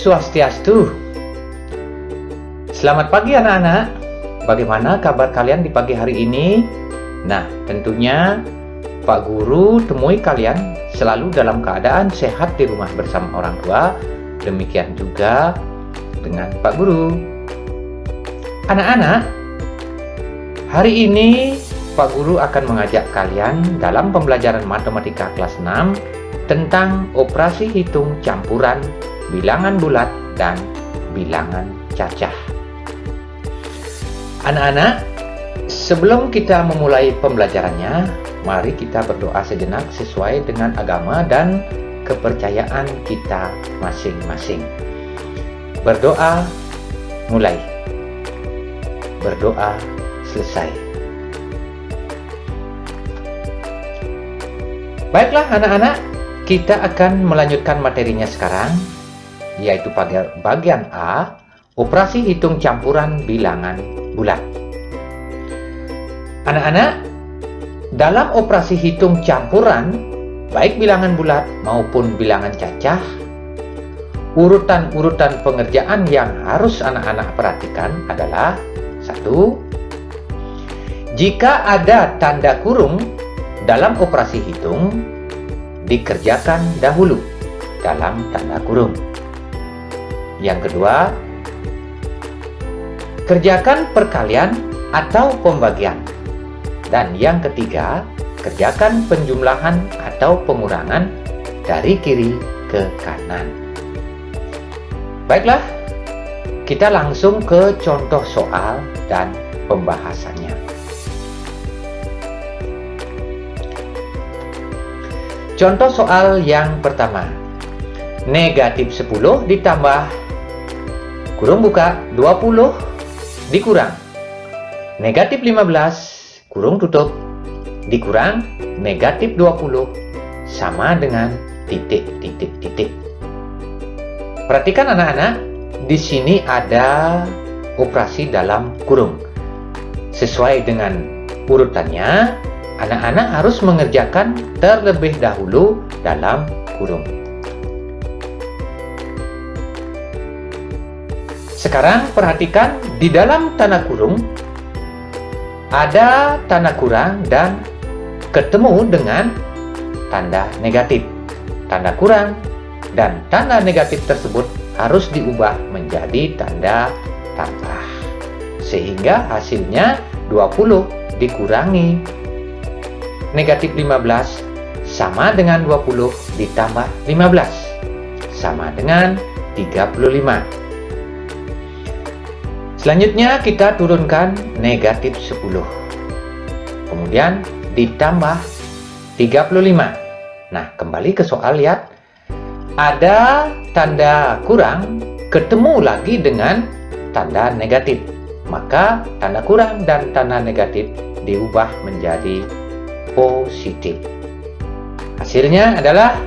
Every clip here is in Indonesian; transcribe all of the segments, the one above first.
Swastiastu. Selamat pagi anak-anak. Bagaimana kabar kalian di pagi hari ini? Nah, tentunya Pak Guru temui kalian selalu dalam keadaan sehat di rumah bersama orang tua. Demikian juga dengan Pak Guru. Anak-anak, hari ini Pak Guru akan mengajak kalian dalam pembelajaran matematika kelas 6 tentang operasi hitung campuran bilangan bulat dan bilangan cacah. Anak-anak, sebelum kita memulai pembelajarannya, mari kita berdoa sejenak sesuai dengan agama dan kepercayaan kita masing-masing. Berdoa mulai. Berdoa selesai. Baiklah anak-anak, kita akan melanjutkan materinya sekarang, yaitu pada bagian A, operasi hitung campuran bilangan bulat. Anak-anak, dalam operasi hitung campuran, baik bilangan bulat maupun bilangan cacah, urutan-urutan pengerjaan yang harus anak-anak perhatikan adalah 1. Jika ada tanda kurung dalam operasi hitung, dikerjakan dahulu dalam tanda kurung. Yang kedua, kerjakan perkalian atau pembagian. Dan yang ketiga, kerjakan penjumlahan atau pengurangan dari kiri ke kanan. Baiklah, kita langsung ke contoh soal dan pembahasannya. Contoh soal yang pertama. Negatif 10 ditambah kurung buka 20 dikurang negatif 15 kurung tutup dikurang negatif 20 sama dengan titik. Perhatikan anak-anak, di sini ada operasi dalam kurung. Sesuai dengan urutannya, anak-anak harus mengerjakan terlebih dahulu dalam kurung. Sekarang perhatikan di dalam tanda kurung ada tanda kurang dan ketemu dengan tanda negatif. Tanda kurang dan tanda negatif tersebut harus diubah menjadi tanda tambah. Sehingga hasilnya 20 dikurangi negatif 15 sama dengan 20 ditambah 15 sama dengan 35. Selanjutnya kita turunkan negatif 10. Kemudian ditambah 35. Nah, kembali ke soal, lihat. Ada tanda kurang ketemu lagi dengan tanda negatif. Maka tanda kurang dan tanda negatif diubah menjadi positif. Hasilnya adalah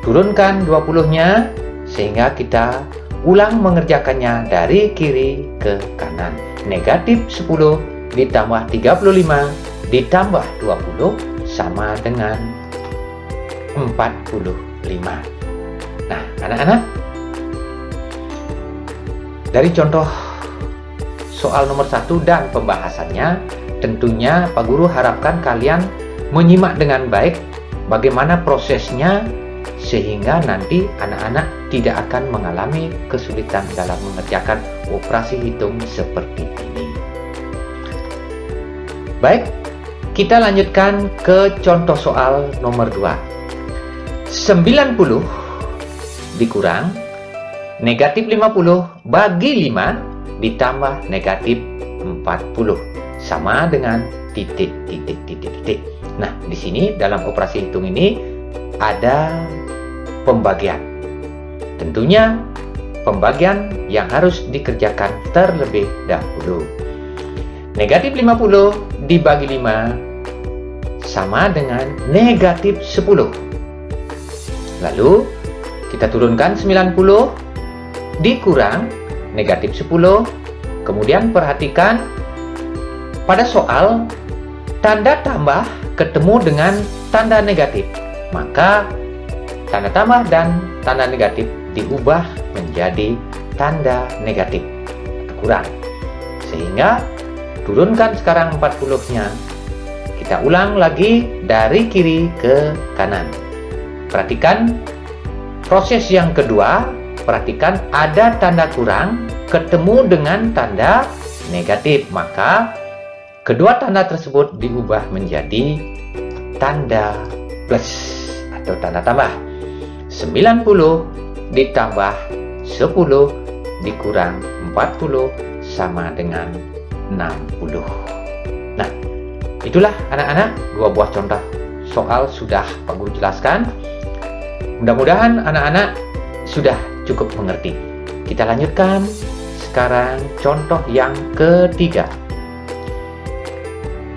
turunkan 20-nya sehingga kita ulang mengerjakannya dari kiri ke kanan. Negatif 10 ditambah 35 ditambah 20 sama dengan 45. Nah, anak-anak, dari contoh soal nomor 1 dan pembahasannya, tentunya Pak Guru harapkan kalian menyimak dengan baik bagaimana prosesnya sehingga nanti anak-anak tidak akan mengalami kesulitan dalam mengerjakan operasi hitung seperti ini. Baik, kita lanjutkan ke contoh soal nomor 2. 90 dikurang negatif 50 bagi 5 ditambah negatif 40 sama dengan titik. Nah, di sini dalam operasi hitung ini ada pembagian. Tentunya pembagian yang harus dikerjakan terlebih dahulu. Negatif 50 dibagi 5 sama dengan negatif 10. Lalu kita turunkan 90 dikurang negatif 10. Kemudian perhatikan pada soal tanda tambah ketemu dengan tanda negatif. Maka tanda tambah dan tanda negatif diubah menjadi tanda negatif kurang. Sehingga turunkan sekarang 40-nya. Kita ulang lagi dari kiri ke kanan. Perhatikan proses yang kedua. Perhatikan ada tanda kurang ketemu dengan tanda negatif. Maka kedua tanda tersebut diubah menjadi tanda plus atau tanda tambah. 90 ditambah 10 dikurang 40 sama dengan 60. Nah, itulah anak-anak dua buah contoh soal sudah Pak Guru jelaskan. Mudah-mudahan anak-anak sudah cukup mengerti. Kita lanjutkan sekarang contoh yang ketiga.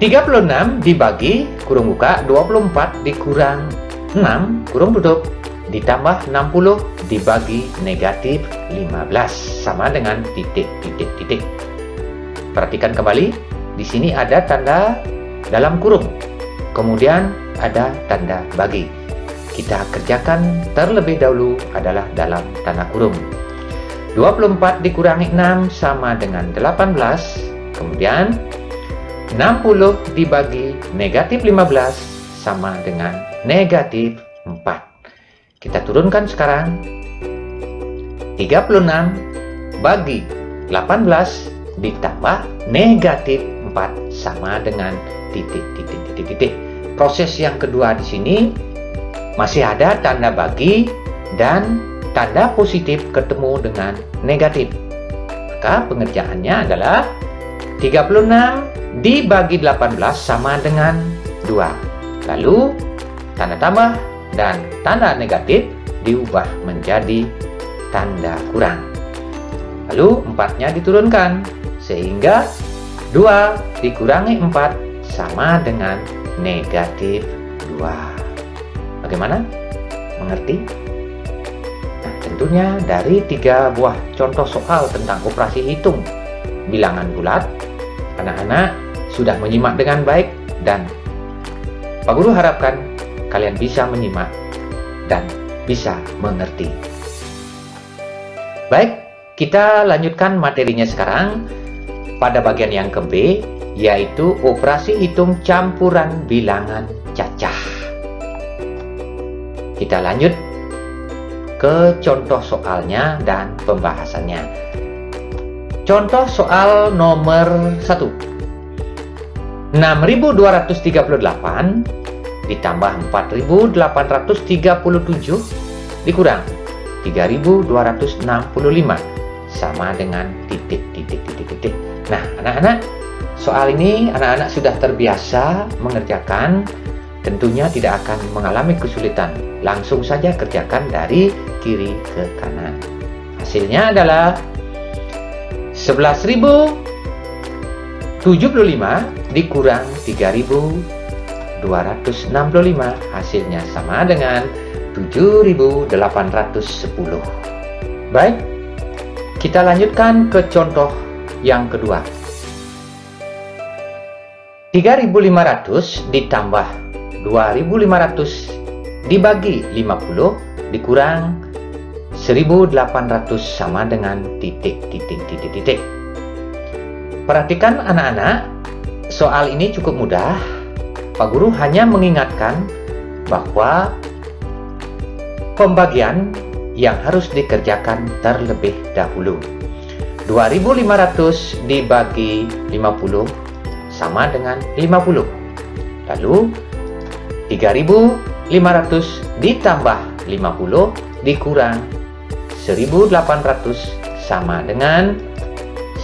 36 dibagi kurung buka 24 dikurang 6 kurung tutup ditambah 60 dibagi negatif 15 sama dengan titik. Perhatikan kembali, di sini ada tanda dalam kurung, kemudian ada tanda bagi. Kita kerjakan terlebih dahulu adalah dalam tanda kurung. 24 dikurangi 6 sama dengan 18, kemudian 60 dibagi negatif 15 sama dengan negatif 4. Kita turunkan sekarang. 36 bagi 18 ditambah negatif 4 sama dengan titik. Proses yang kedua di sini masih ada tanda bagi dan tanda positif ketemu dengan negatif. Maka pengerjaannya adalah 36 dibagi 18 sama dengan 2. Lalu tanda tambah dan tanda negatif diubah menjadi tanda kurang. Lalu 4-nya diturunkan sehingga 2 dikurangi 4 sama dengan negatif 2. Bagaimana? Mengerti? Nah, tentunya dari 3 buah contoh soal tentang operasi hitung bilangan bulat, anak-anak sudah menyimak dengan baik dan Pak Guru harapkan kalian bisa menyimak dan bisa mengerti. Baik, kita lanjutkan materinya sekarang pada bagian yang ke B, yaitu operasi hitung campuran bilangan cacah. Kita lanjut ke contoh soalnya dan pembahasannya. Contoh soal nomor 1. 6.238 ditambah 4.837 dikurang 3.265 sama dengan titik. Nah, anak-anak, soal ini anak-anak sudah terbiasa mengerjakan, tentunya tidak akan mengalami kesulitan. Langsung saja kerjakan dari kiri ke kanan. Hasilnya adalah 11.075 dikurang 3.265, hasilnya sama dengan 7.810. Baik, kita lanjutkan ke contoh yang kedua. 3.500 ditambah 2.500 dibagi 50 dikurang 1.800 sama dengan titik. Perhatikan anak-anak, soal ini cukup mudah. Pak Guru hanya mengingatkan bahwa pembagian yang harus dikerjakan terlebih dahulu. 2.500 dibagi 50 sama dengan 50. Lalu 3.500 ditambah 50 dikurang 1.800 sama dengan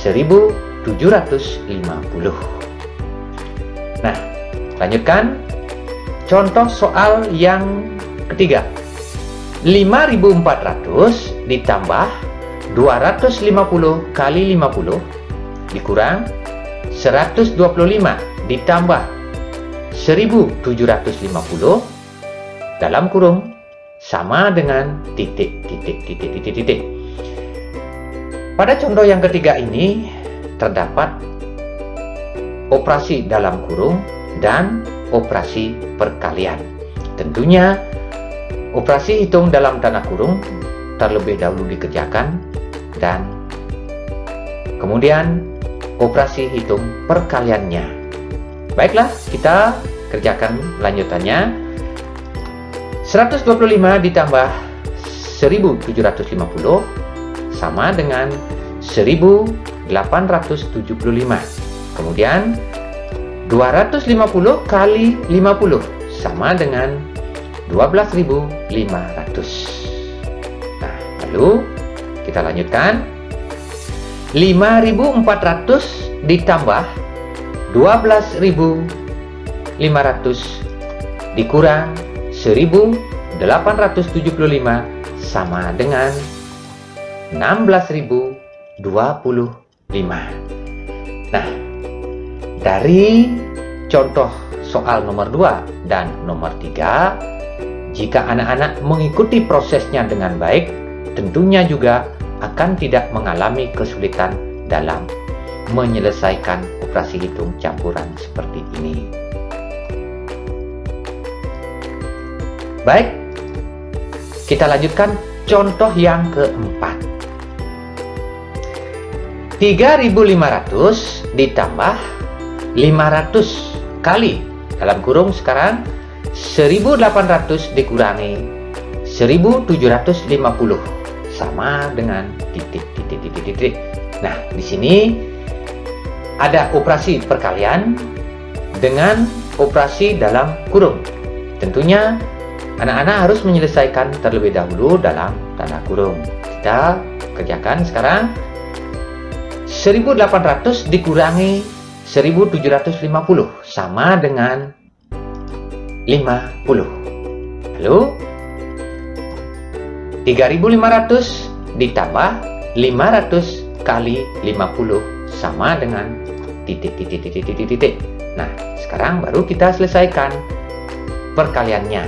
1.750. Nah, lanjutkan contoh soal yang ketiga. 5.400 ditambah 250 kali 50 dikurang 125 ditambah 1.750 dalam kurung sama dengan titik. Pada contoh yang ketiga ini terdapat operasi dalam kurung dan operasi perkalian. Tentunya operasi hitung dalam tanda kurung terlebih dahulu dikerjakan, dan kemudian operasi hitung perkaliannya. Baiklah, kita kerjakan lanjutannya. 125 ditambah 1750 sama dengan 1875. Kemudian 250 kali 50 sama dengan 12.500. Nah, lalu kita lanjutkan. 5.400 ditambah 12.500 dikurang 1.875 sama dengan 16.025. Nah, dari contoh soal nomor 2 dan nomor 3, jika anak-anak mengikuti prosesnya dengan baik, tentunya juga akan tidak mengalami kesulitan dalam menyelesaikan operasi hitung campuran seperti ini. Baik, kita lanjutkan contoh yang keempat. 3.500 ditambah 500 kali, dalam kurung sekarang 1.800 dikurangi 1.750 sama dengan titik. Nah, di sini ada operasi perkalian dengan operasi dalam kurung. Tentunya anak-anak harus menyelesaikan terlebih dahulu dalam tanda kurung. Kita kerjakan sekarang. 1.800 dikurangi 1.750 sama dengan 50. Lalu 3.500 ditambah 500 kali 50 sama dengan titik. Nah, sekarang baru kita selesaikan perkaliannya.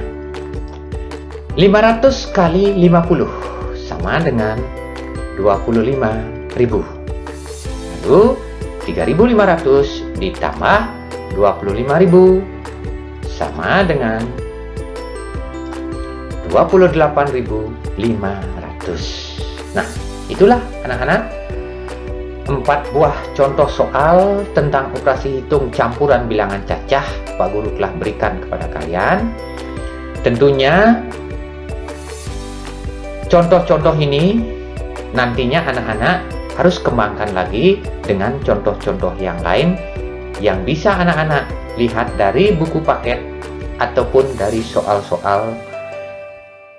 500 kali 50 sama dengan 25.000. Lalu 3.500 ditambah 25.000 sama dengan 28.500. Nah, itulah anak-anak 4 buah contoh soal tentang operasi hitung campuran bilangan cacah Pak Guru telah berikan kepada kalian. Tentunya contoh-contoh ini nantinya anak-anak harus kembangkan lagi dengan contoh-contoh yang lain yang bisa anak-anak lihat dari buku paket ataupun dari soal-soal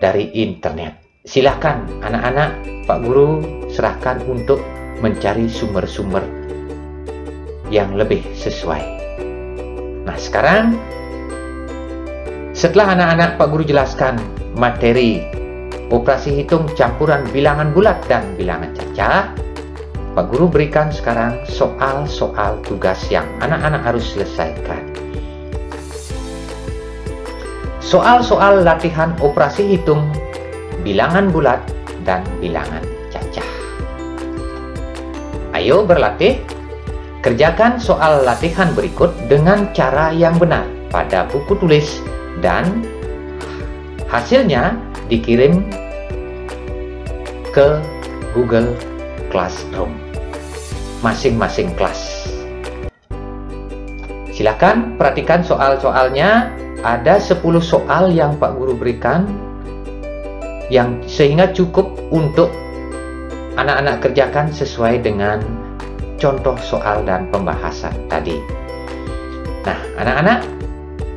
dari internet. Silahkan anak-anak Pak Guru serahkan untuk mencari sumber-sumber yang lebih sesuai. Nah, sekarang setelah anak-anak Pak Guru jelaskan materi operasi hitung campuran bilangan bulat dan bilangan cacah, Pak Guru berikan sekarang soal-soal tugas yang anak-anak harus selesaikan. Soal-soal latihan operasi hitung bilangan bulat dan bilangan cacah. Ayo berlatih. Kerjakan soal latihan berikut dengan cara yang benar pada buku tulis dan hasilnya dikirim ke Google Classroom masing-masing kelas. Silakan perhatikan soal-soalnya. Ada 10 soal yang Pak Guru berikan yang sehingga cukup untuk anak-anak kerjakan sesuai dengan contoh soal dan pembahasan tadi. Nah, anak-anak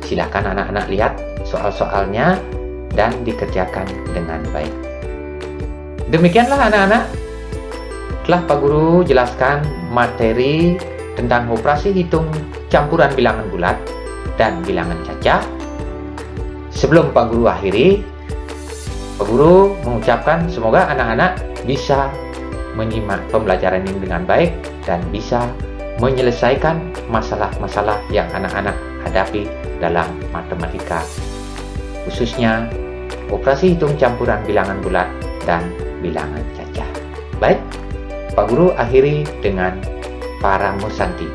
silakan anak-anak lihat soal-soalnya dan dikerjakan dengan baik. Demikianlah anak-anak, telah Pak Guru jelaskan materi tentang operasi hitung campuran bilangan bulat dan bilangan cacah. Sebelum Pak Guru akhiri, Pak Guru mengucapkan semoga anak-anak bisa menyimak pembelajaran ini dengan baik dan bisa menyelesaikan masalah-masalah yang anak-anak hadapi dalam matematika, khususnya operasi hitung campuran bilangan bulat dan bilangan cacah. Baik, Pak Guru akhiri dengan Paramo Santi.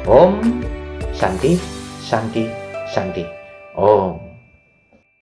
Om Santi, Santi, Santi. Om.